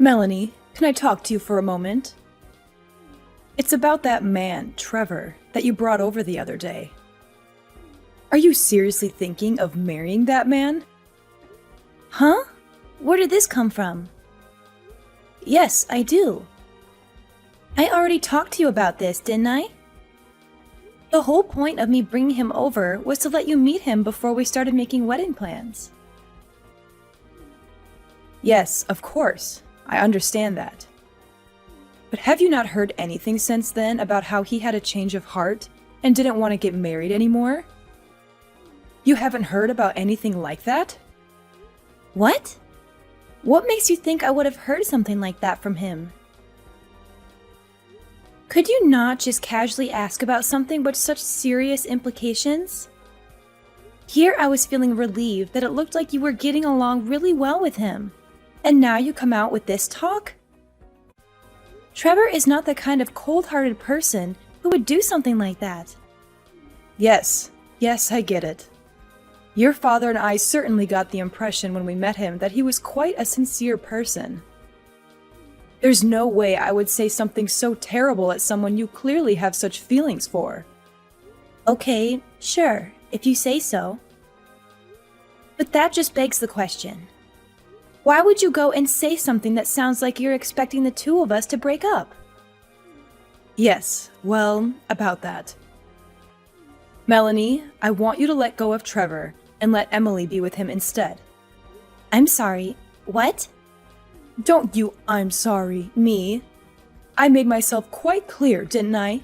Melanie, can I talk to you for a moment? It's about that man, Trevor, that you brought over the other day. Are you seriously thinking of marrying that man? Huh? Where did this come from? Yes, I do. I already talked to you about this, didn't I? The whole point of me bringing him over was to let you meet him before we started making wedding plans. Yes, of course. I understand that. But have you not heard anything since then about how he had a change of heart and didn't want to get married anymore? You haven't heard about anything like that? What? What makes you think I would have heard something like that from him? Could you not just casually ask about something with such serious implications? Here I was feeling relieved that it looked like you were getting along really well with him. And now you come out with this talk? Trevor is not the kind of cold-hearted person who would do something like that. Yes, I get it. Your father and I certainly got the impression when we met him that he was quite a sincere person. There's no way I would say something so terrible at someone you clearly have such feelings for. Okay, sure, if you say so. But that just begs the question. Why would you go and say something that sounds like you're expecting the two of us to break up? Yes, well, about that. Melanie, I want you to let go of Trevor and let Emily be with him instead. I'm sorry, what? Don't you I'm sorry, me. I made myself quite clear, didn't I?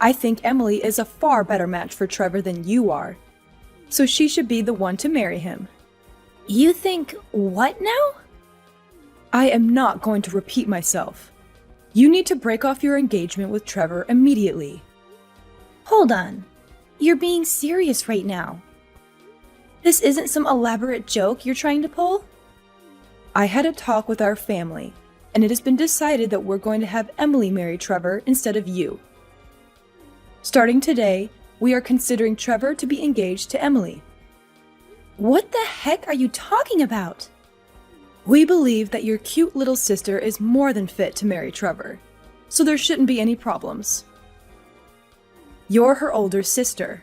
I think Emily is a far better match for Trevor than you are, so she should be the one to marry him. You think what now? I am not going to repeat myself. You need to break off your engagement with Trevor immediately. Hold on. You're being serious right now. This isn't some elaborate joke you're trying to pull? I had a talk with our family, and it has been decided that we're going to have Emily marry Trevor instead of you. Starting today, we are considering Trevor to be engaged to Emily. What the heck are you talking about? We believe that your cute little sister is more than fit to marry Trevor, so there shouldn't be any problems. You're her older sister.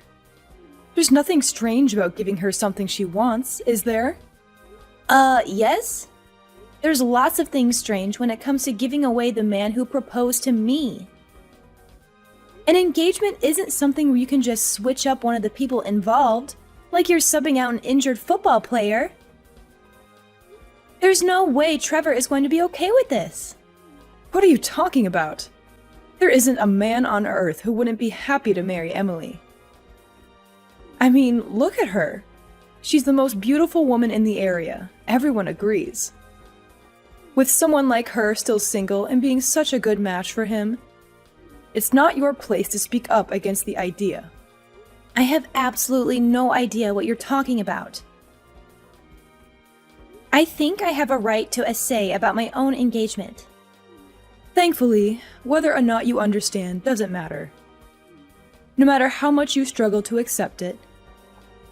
There's nothing strange about giving her something she wants, is there? Yes? There's lots of things strange when it comes to giving away the man who proposed to me. An engagement isn't something where you can just switch up one of the people involved, like you're subbing out an injured football player. There's no way Trevor is going to be okay with this. What are you talking about? There isn't a man on earth who wouldn't be happy to marry Emily. I mean, look at her. She's the most beautiful woman in the area. Everyone agrees. With someone like her still single and being such a good match for him, it's not your place to speak up against the idea. I have absolutely no idea what you're talking about. I think I have a right to a say about my own engagement. Thankfully, whether or not you understand doesn't matter. No matter how much you struggle to accept it,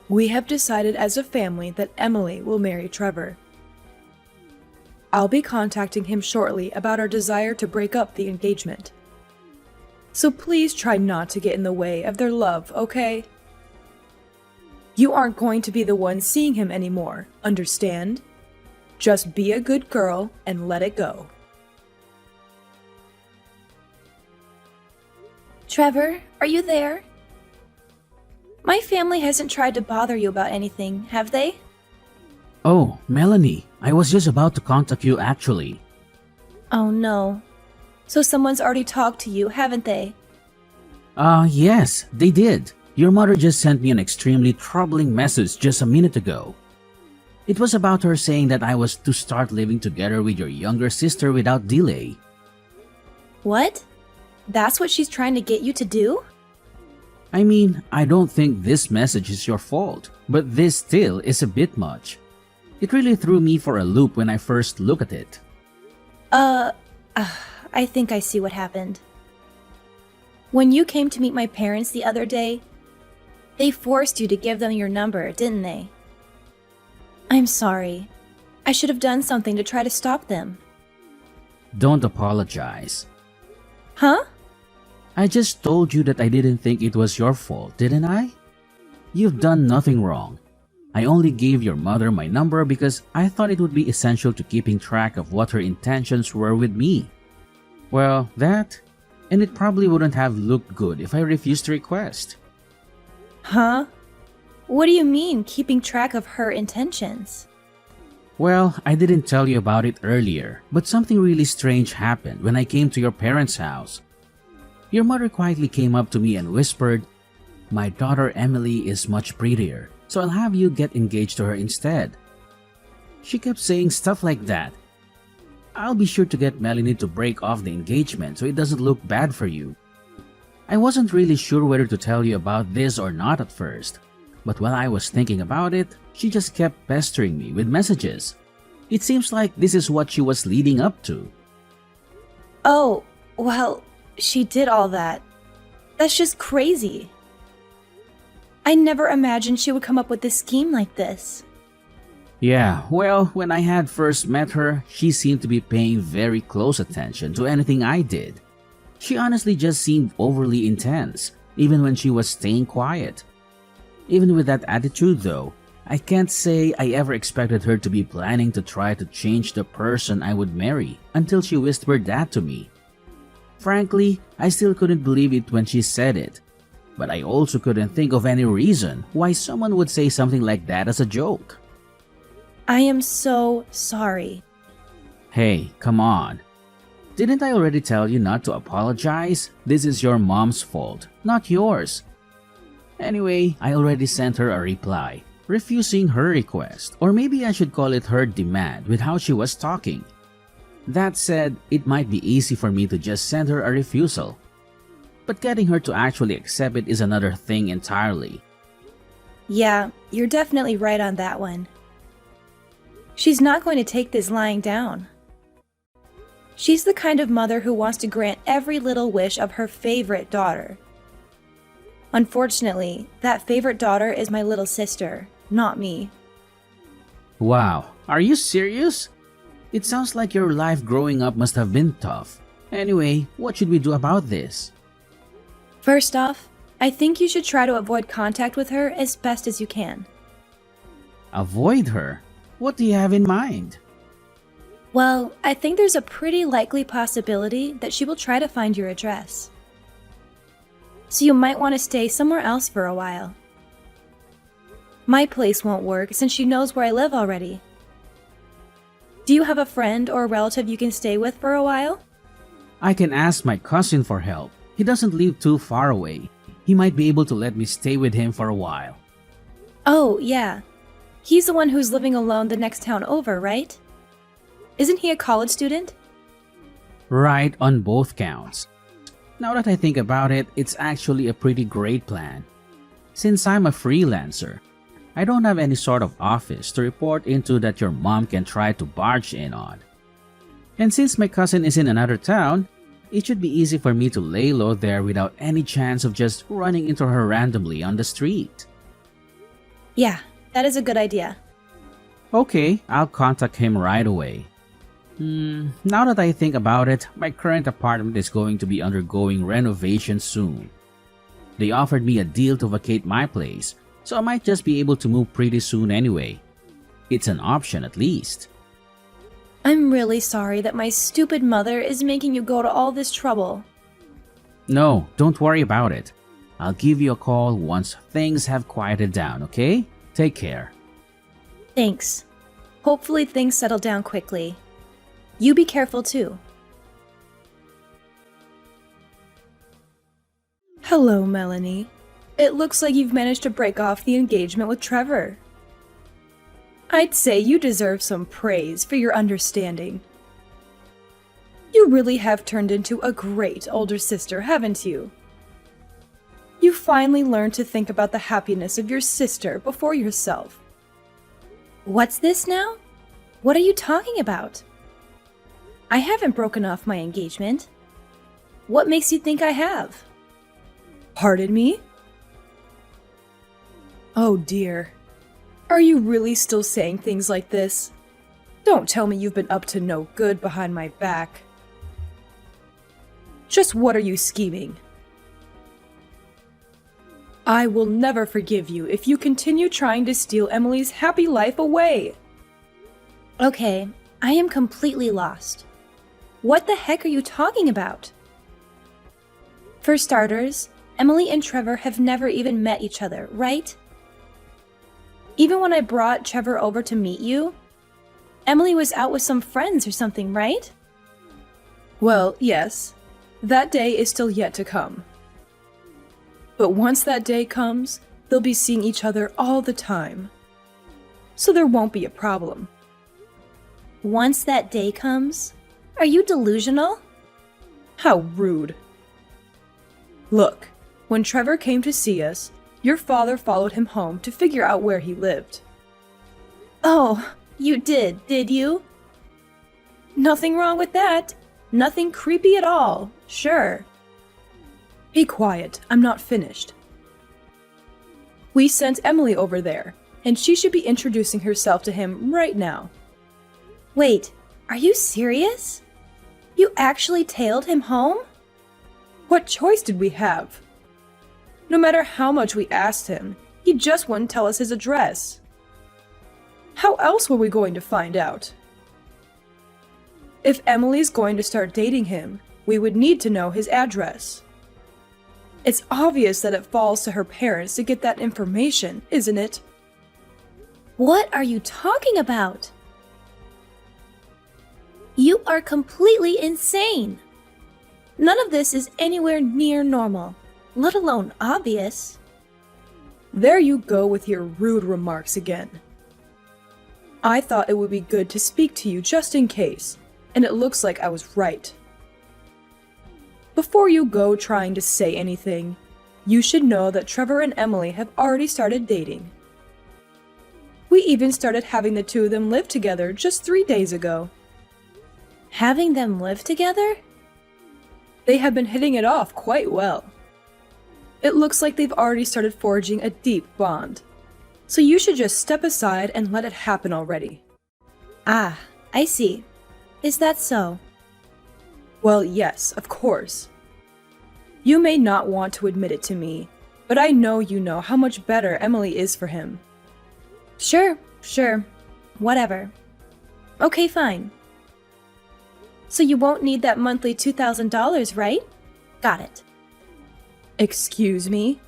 we have decided as a family that Emily will marry Trevor. I'll be contacting him shortly about our desire to break up the engagement. So please try not to get in the way of their love, okay? You aren't going to be the one seeing him anymore, understand? Just be a good girl and let it go. Trevor, are you there? My family hasn't tried to bother you about anything, have they? Oh, Melanie, I was just about to contact you actually. Oh no. So someone's already talked to you, haven't they? Yes, they did. Your mother just sent me an extremely troubling message just a minute ago. It was about her saying that I was to start living together with your younger sister without delay. What? That's what she's trying to get you to do? I mean, I don't think this message is your fault, but this still is a bit much. It really threw me for a loop when I first looked at it. I think I see what happened. When you came to meet my parents the other day, they forced you to give them your number, didn't they? I'm sorry. I should have done something to try to stop them. Don't apologize. Huh? I just told you that I didn't think it was your fault, didn't I? You've done nothing wrong. I only gave your mother my number because I thought it would be essential to keeping track of what her intentions were with me. Well, that, and it probably wouldn't have looked good if I refused the request. Huh? What do you mean, keeping track of her intentions? Well, I didn't tell you about it earlier, but something really strange happened when I came to your parents' house. Your mother quietly came up to me and whispered, "My daughter Emily is much prettier, so I'll have you get engaged to her instead." She kept saying stuff like that. "I'll be sure to get Melanie to break off the engagement so it doesn't look bad for you." I wasn't really sure whether to tell you about this or not at first, but while I was thinking about it, she just kept pestering me with messages. It seems like this is what she was leading up to. Oh, well, she did all that. That's just crazy. I never imagined she would come up with a scheme like this. Yeah, well, when I had first met her, she seemed to be paying very close attention to anything I did. She honestly just seemed overly intense, even when she was staying quiet. Even with that attitude though, I can't say I ever expected her to be planning to try to change the person I would marry until she whispered that to me. Frankly, I still couldn't believe it when she said it, but I also couldn't think of any reason why someone would say something like that as a joke. I am so sorry. Hey, come on. Didn't I already tell you not to apologize? This is your mom's fault, not yours. Anyway, I already sent her a reply, refusing her request, or maybe I should call it her demand with how she was talking. That said, it might be easy for me to just send her a refusal. But getting her to actually accept it is another thing entirely. Yeah, you're definitely right on that one. She's not going to take this lying down. She's the kind of mother who wants to grant every little wish of her favorite daughter. Unfortunately, that favorite daughter is my little sister, not me. Wow, are you serious? It sounds like your life growing up must have been tough. Anyway, what should we do about this? First off, I think you should try to avoid contact with her as best as you can. Avoid her? What do you have in mind? Well, I think there's a pretty likely possibility that she will try to find your address. So you might want to stay somewhere else for a while. My place won't work since she knows where I live already. Do you have a friend or a relative you can stay with for a while? I can ask my cousin for help. He doesn't live too far away. He might be able to let me stay with him for a while. Oh, yeah. He's the one who's living alone the next town over, right? Isn't he a college student? Right on both counts. Now that I think about it, it's actually a pretty great plan. Since I'm a freelancer, I don't have any sort of office to report into that your mom can try to barge in on. And since my cousin is in another town, it should be easy for me to lay low there without any chance of just running into her randomly on the street. Yeah, that is a good idea. Okay, I'll contact him right away. Now that I think about it, my current apartment is going to be undergoing renovation soon. They offered me a deal to vacate my place, so I might just be able to move pretty soon anyway. It's an option at least. I'm really sorry that my stupid mother is making you go to all this trouble. No, don't worry about it. I'll give you a call once things have quieted down, okay? Take care. Thanks. Hopefully things settle down quickly. You be careful too. Hello, Melanie. It looks like you've managed to break off the engagement with Trevor. I'd say you deserve some praise for your understanding. You really have turned into a great older sister, haven't you? You finally learned to think about the happiness of your sister before yourself. What's this now? What are you talking about? I haven't broken off my engagement. What makes you think I have? Pardon me? Oh dear. Are you really still saying things like this? Don't tell me you've been up to no good behind my back. Just what are you scheming? I will never forgive you if you continue trying to steal Emily's happy life away. Okay, I am completely lost. What the heck are you talking about? For starters, Emily and Trevor have never even met each other, right? Even when I brought Trevor over to meet you, Emily was out with some friends or something, right? Well, yes. That day is still yet to come. But once that day comes, they'll be seeing each other all the time. So there won't be a problem. Once that day comes? Are you delusional? How rude. Look, when Trevor came to see us, your father followed him home to figure out where he lived. Oh, you did you? Nothing wrong with that. Nothing creepy at all, sure. Be quiet, I'm not finished. We sent Emily over there, and she should be introducing herself to him right now. Wait, are you serious? You actually tailed him home? What choice did we have? No matter how much we asked him, he just wouldn't tell us his address. How else were we going to find out? If Emily's going to start dating him, we would need to know his address. It's obvious that it falls to her parents to get that information, isn't it? What are you talking about? You are completely insane. None of this is anywhere near normal, let alone obvious. There you go with your rude remarks again. I thought it would be good to speak to you just in case, and it looks like I was right. Before you go trying to say anything, you should know that Trevor and Emily have already started dating. We even started having the two of them live together just 3 days ago. Having them live together? They have been hitting it off quite well. It looks like they've already started forging a deep bond. So you should just step aside and let it happen already. Ah, I see. Is that so? Well, yes, of course. You may not want to admit it to me, but I know you know how much better Emily is for him. Sure. Whatever. Okay, fine. So you won't need that monthly $2,000, right? Got it. Excuse me?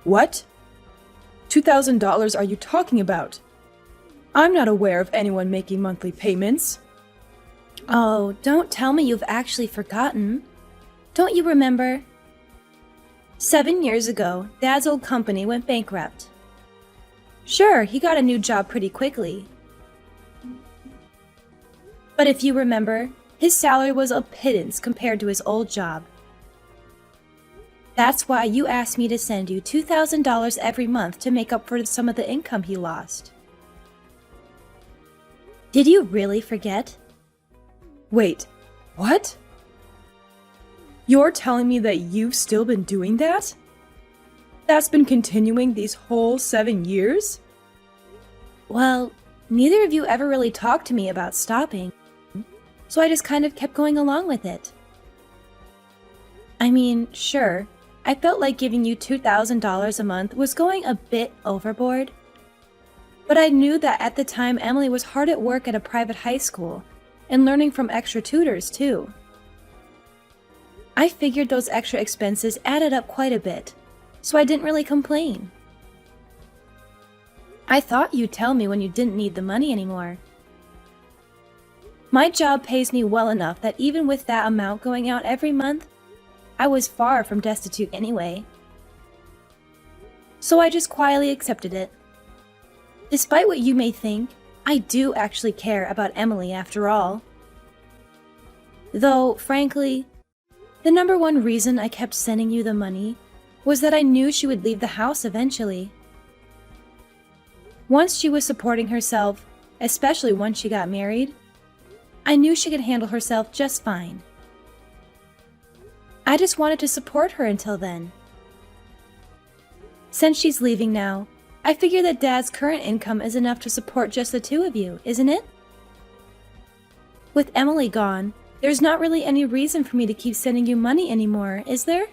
What? $2,000 are you talking about? I'm not aware of anyone making monthly payments. Oh, don't tell me you've actually forgotten. Don't you remember? 7 years ago, Dad's old company went bankrupt. Sure, he got a new job pretty quickly. But if you remember, his salary was a pittance compared to his old job. That's why you asked me to send you $2,000 every month to make up for some of the income he lost. Did you really forget? Wait, what? You're telling me that you've still been doing that? That's been continuing these whole 7 years? Well, neither of you ever really talked to me about stopping, so I just kind of kept going along with it. I mean, sure, I felt like giving you $2,000 a month was going a bit overboard. But I knew that at the time Emily was hard at work at a private high school and learning from extra tutors too. I figured those extra expenses added up quite a bit, so I didn't really complain. I thought you'd tell me when you didn't need the money anymore. My job pays me well enough that even with that amount going out every month, I was far from destitute anyway. So I just quietly accepted it. Despite what you may think, I do actually care about Emily after all. Though, frankly, the number one reason I kept sending you the money was that I knew she would leave the house eventually. Once she was supporting herself, especially once she got married, I knew she could handle herself just fine. I just wanted to support her until then. Since she's leaving now, I figure that Dad's current income is enough to support just the two of you, isn't it? With Emily gone, there's not really any reason for me to keep sending you money anymore, is there?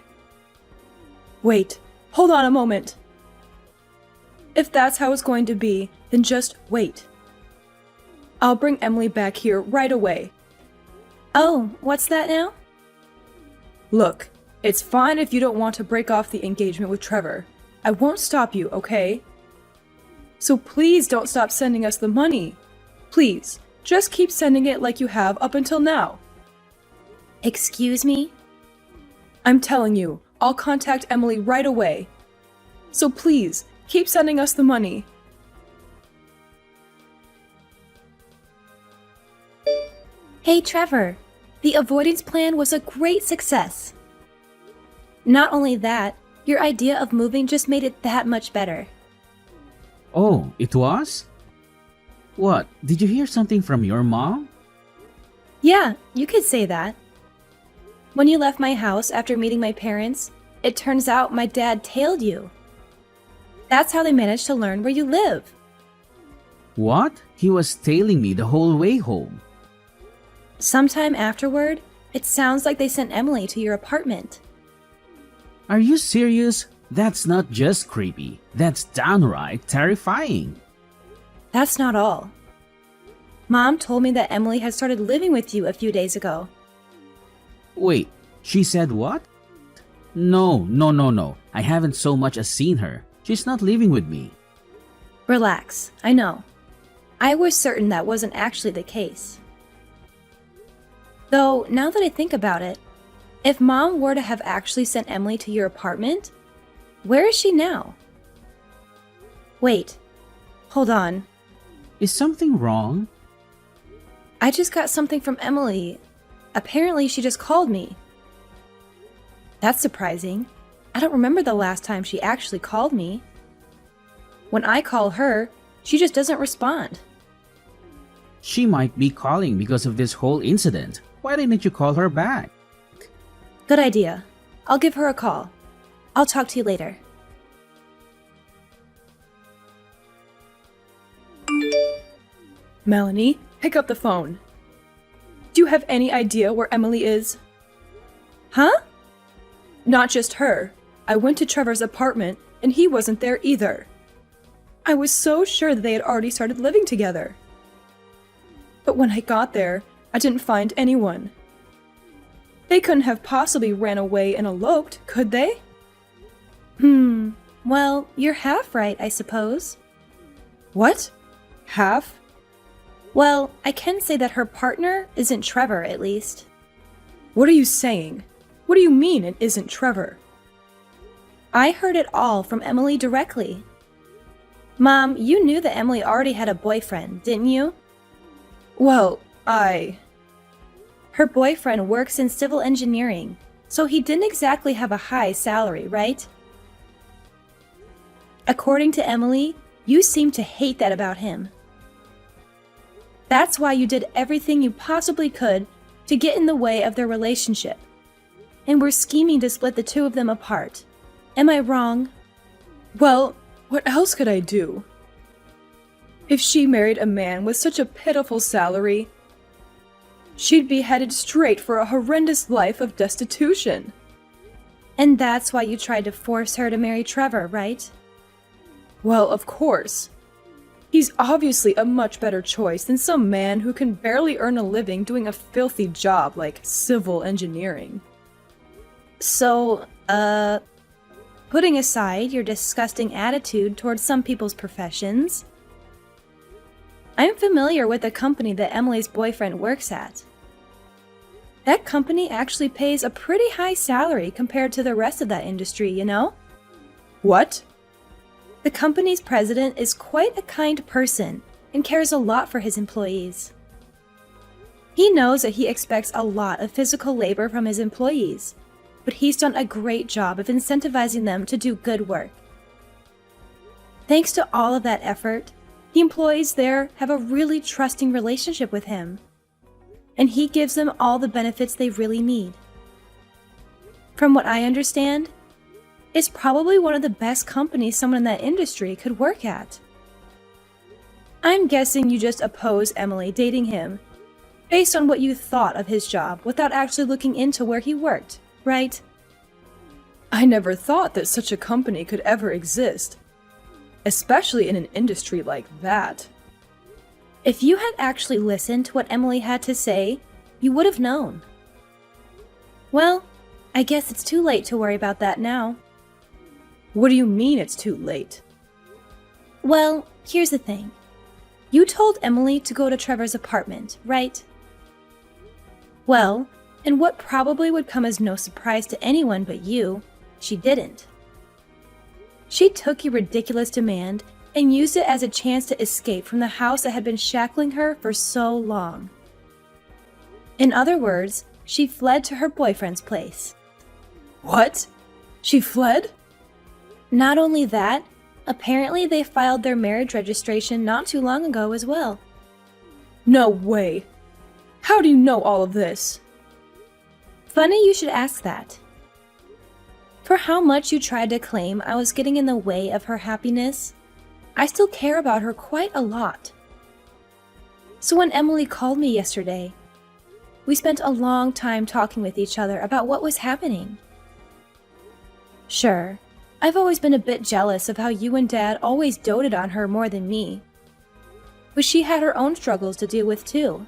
Wait, hold on a moment. If that's how it's going to be, then just wait. I'll bring Emily back here right away. Oh, what's that now? Look, it's fine if you don't want to break off the engagement with Trevor. I won't stop you, okay? So please don't stop sending us the money. Please, just keep sending it like you have up until now. Excuse me? I'm telling you, I'll contact Emily right away. So please, keep sending us the money. Hey Trevor, the avoidance plan was a great success. Not only that, your idea of moving just made it that much better. Oh, it was? What, did you hear something from your mom? Yeah, you could say that. When you left my house after meeting my parents, it turns out my dad tailed you. That's how they managed to learn where you live. What? He was tailing me the whole way home. Sometime afterward, it sounds like they sent Emily to your apartment. Are you serious? That's not just creepy. That's downright terrifying. That's not all. Mom told me that Emily had started living with you a few days ago. Wait, she said what? No. I haven't so much as seen her. She's not living with me. Relax, I know. I was certain that wasn't actually the case. Though, now that I think about it, if Mom were to have actually sent Emily to your apartment, where is she now? Wait, hold on. Is something wrong? I just got something from Emily. Apparently, she just called me. That's surprising. I don't remember the last time she actually called me. When I call her, she just doesn't respond. She might be calling because of this whole incident. Why didn't you call her back? Good idea. I'll give her a call. I'll talk to you later. Melanie, pick up the phone. Do you have any idea where Emily is? Huh? Not just her. I went to Trevor's apartment, and he wasn't there either. I was so sure that they had already started living together. But when I got there, I didn't find anyone. They couldn't have possibly ran away and eloped, could they? Well, you're half right, I suppose. What? Half? Well, I can say that her partner isn't Trevor, at least. What are you saying? What do you mean it isn't Trevor? I heard it all from Emily directly. Mom, you knew that Emily already had a boyfriend, didn't you? Well, Her boyfriend works in civil engineering, so he didn't exactly have a high salary, right? According to Emily, you seem to hate that about him. That's why you did everything you possibly could to get in the way of their relationship. And were scheming to split the two of them apart. Am I wrong? Well, what else could I do? If she married a man with such a pitiful salary, she'd be headed straight for a horrendous life of destitution. And that's why you tried to force her to marry Trevor, right? Well, of course. He's obviously a much better choice than some man who can barely earn a living doing a filthy job like civil engineering. So, putting aside your disgusting attitude towards some people's professions, I'm familiar with the company that Emily's boyfriend works at. That company actually pays a pretty high salary compared to the rest of that industry, you know? What? The company's president is quite a kind person and cares a lot for his employees. He knows that he expects a lot of physical labor from his employees, but he's done a great job of incentivizing them to do good work. Thanks to all of that effort, the employees there have a really trusting relationship with him, and he gives them all the benefits they really need. From what I understand, it's probably one of the best companies someone in that industry could work at. I'm guessing you just oppose Emily dating him. based on what you thought of his job without actually looking into where he worked, right? I never thought that such a company could ever exist, especially in an industry like that. If you had actually listened to what Emily had to say, you would have known. Well, I guess it's too late to worry about that now. What do you mean it's too late? Well, here's the thing. You told Emily to go to Trevor's apartment, right? Well, in what probably would come as no surprise to anyone but you, she didn't. She took your ridiculous demand and used it as a chance to escape from the house that had been shackling her for so long. In other words, she fled to her boyfriend's place. What? She fled? Not only that, apparently they filed their marriage registration not too long ago as well. No way. How do you know all of this? Funny you should ask that. For how much you tried to claim I was getting in the way of her happiness, I still care about her quite a lot. So when Emily called me yesterday, we spent a long time talking with each other about what was happening. Sure, I've always been a bit jealous of how you and Dad always doted on her more than me. But she had her own struggles to deal with too.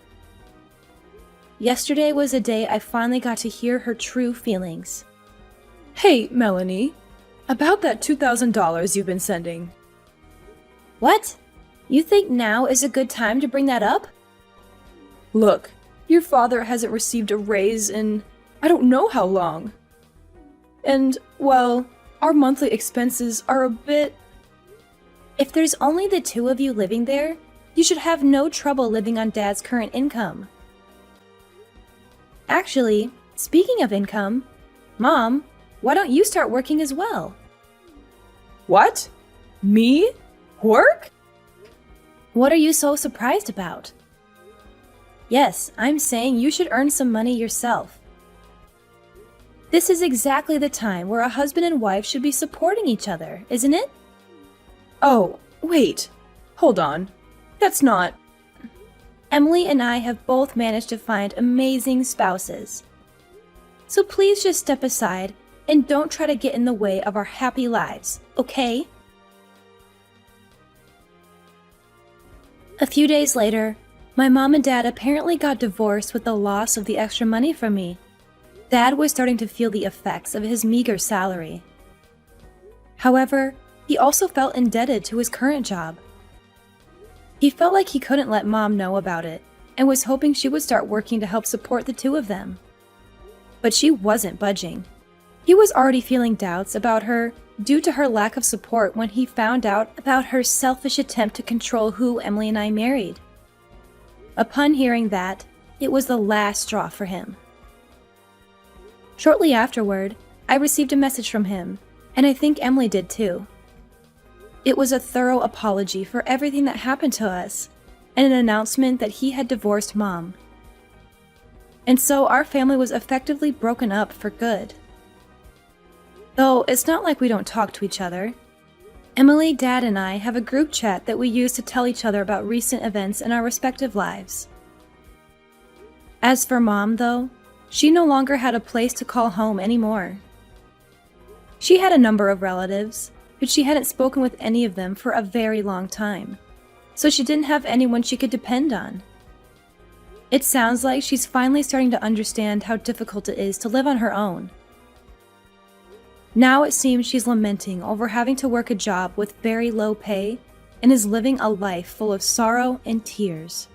Yesterday was a day I finally got to hear her true feelings. Hey, Melanie. About that $2,000 you've been sending. What? You think now is a good time to bring that up? Look, your father hasn't received a raise in I don't know how long. And, well, our monthly expenses are a bit... If there's only the two of you living there, you should have no trouble living on Dad's current income. Actually, speaking of income, Mom, why don't you start working as well? What? Me? Work? What are you so surprised about? Yes, I'm saying you should earn some money yourself. This is exactly the time where a husband and wife should be supporting each other, isn't it? Oh, wait. Hold on. That's not... Emily and I have both managed to find amazing spouses. So please just step aside and don't try to get in the way of our happy lives, okay? A few days later, my mom and dad apparently got divorced with the loss of the extra money from me. Dad was starting to feel the effects of his meager salary. However, he also felt indebted to his current job. He felt like he couldn't let Mom know about it and was hoping she would start working to help support the two of them. But she wasn't budging. He was already feeling doubts about her due to her lack of support when he found out about her selfish attempt to control who Emily and I married. Upon hearing that, it was the last straw for him. Shortly afterward, I received a message from him, and I think Emily did too. It was a thorough apology for everything that happened to us, and an announcement that he had divorced Mom. And so our family was effectively broken up for good. Though it's not like we don't talk to each other. Emily, Dad, and I have a group chat that we use to tell each other about recent events in our respective lives. As for Mom, though, she no longer had a place to call home anymore. She had a number of relatives, but she hadn't spoken with any of them for a very long time, so she didn't have anyone she could depend on. It sounds like she's finally starting to understand how difficult it is to live on her own. Now it seems she's lamenting over having to work a job with very low pay and is living a life full of sorrow and tears.